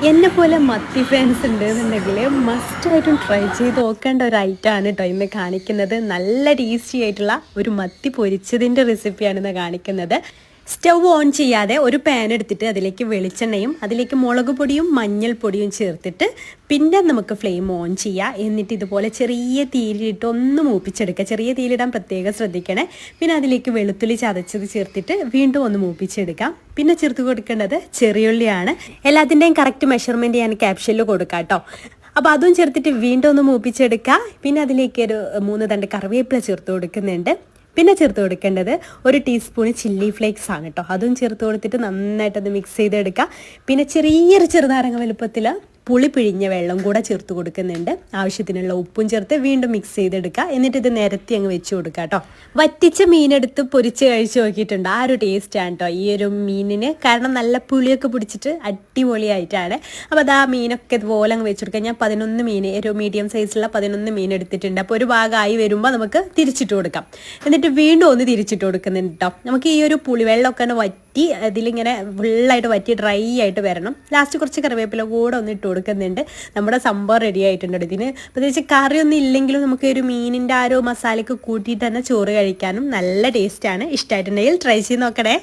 എന്നെ പോലെ മത്തി ഫാൻസ് ഉണ്ടെന്നുണ്ടെങ്കിൽ മസ്റ്റായിട്ടും ട്രൈ ചെയ്ത് നോക്കേണ്ട ഒരു ഐറ്റമാണ് കേട്ടോ ഇന്ന് കാണിക്കുന്നത്. നല്ല ടേസ്റ്റി ആയിട്ടുള്ള ഒരു മത്തി പൊരിച്ചതിൻ്റെ റെസിപ്പിയാണ് ഇന്ന് കാണിക്കുന്നത്. സ്റ്റവ് ഓൺ ചെയ്യാതെ ഒരു പാൻ എടുത്തിട്ട് അതിലേക്ക് വെളിച്ചെണ്ണയും അതിലേക്ക് മുളക് പൊടിയും മഞ്ഞൾപ്പൊടിയും ചേർത്തിട്ട് പിന്നെ നമുക്ക് ഫ്ലെയിം ഓൺ ചെയ്യുക. എന്നിട്ട് ഇതുപോലെ ചെറിയ തീയിലിട്ട് ഒന്ന് മൂപ്പിച്ചെടുക്കുക. ചെറിയ തീയിലിടാൻ പ്രത്യേകം ശ്രദ്ധിക്കണേ. പിന്നെ അതിലേക്ക് വെളുത്തുള്ളി ചതച്ചത് ചേർത്തിട്ട് വീണ്ടും ഒന്ന് മൂപ്പിച്ചെടുക്കാം. പിന്നെ ചേർത്ത് കൊടുക്കേണ്ടത് ചെറിയുള്ളിയാണ്. എല്ലാത്തിൻ്റെയും കറക്റ്റ് മെഷർമെൻറ്റ് ഞാൻ ക്യാപ്ഷനിൽ കൊടുക്കാം കേട്ടോ. അപ്പോൾ അതും ചേർത്തിട്ട് വീണ്ടും ഒന്ന് മൂപ്പിച്ചെടുക്കുക. പിന്നെ അതിലേക്ക് ഒരു 3 തണ്ട് കറിവേപ്പില ചേർത്ത് കൊടുക്കുന്നുണ്ട്. പിന്നെ ചേർത്ത് കൊടുക്കേണ്ടത് 1 ടീസ്പൂൺ ചില്ലി ഫ്ലേക്സ് ആണ് കേട്ടോ. അതും ചേർത്ത് കൊടുത്തിട്ട് നന്നായിട്ടത് മിക്സ് ചെയ്തെടുക്കുക. പിന്നെ ചെറിയൊരു ചെറുനാരങ്ങ വലുപ്പത്തിൽ പുളി പിഴിഞ്ഞ വെള്ളം കൂടെ ചേർത്ത് കൊടുക്കുന്നുണ്ട്. ആവശ്യത്തിനുള്ള ഉപ്പും ചേർത്ത് വീണ്ടും മിക്സ് ചെയ്തെടുക്കുക. എന്നിട്ട് ഇത് നിരത്തി അങ്ങ് വെച്ച് കൊടുക്കുക കേട്ടോ. വറ്റിച്ച മീനെടുത്ത് പൊരിച്ച് കഴിച്ച് നോക്കിയിട്ടുണ്ട്. ആ ഒരു ടേസ്റ്റാണ് കേട്ടോ ഈ ഒരു മീനിന്. കാരണം നല്ല പുളിയൊക്കെ പിടിച്ചിട്ട് അടിപൊളിയായിട്ടാണ്. അപ്പോൾ അത് ആ മീനൊക്കെ ഇതുപോലെ അങ്ങ് വെച്ച് കൊടുക്കുക. ഞാൻ 11 മീൻ, ഒരു മീഡിയം സൈസുള്ള 11 മീൻ എടുത്തിട്ടുണ്ട്. അപ്പോൾ ഒരു ഭാഗമായി വരുമ്പോൾ നമുക്ക് തിരിച്ചിട്ട് കൊടുക്കാം. എന്നിട്ട് വീണ്ടും ഒന്ന് തിരിച്ചിട്ട് കൊടുക്കുന്നുണ്ട് കേട്ടോ. നമുക്ക് ഈ ഒരു പുളിവെള്ളമൊക്കെ ഒന്ന് വറ്റി അതിലിങ്ങനെ ഫുള്ളായിട്ട് വറ്റി ഡ്രൈ ആയിട്ട് വരണം. ലാസ്റ്റ് കുറച്ച് കറിവേപ്പില കൂടെ ഒന്ന് ഇട്ട് കൊടുക്കുന്നുണ്ട്. നമ്മുടെ സംഭവം റെഡി ആയിട്ടുണ്ട്. ഇതിന് പ്രത്യേകിച്ച് കറിയൊന്നും ഇല്ലെങ്കിലും നമുക്ക് ഒരു മീനിൻ്റെ ആ ഒരു മസാലയൊക്കെ കൂട്ടിയിട്ട് തന്നെ ചോറ് കഴിക്കാനും നല്ല ടേസ്റ്റാണ്. ഇഷ്ടമായിട്ടുണ്ടെങ്കിൽ ട്രൈ ചെയ്ത് നോക്കണേ.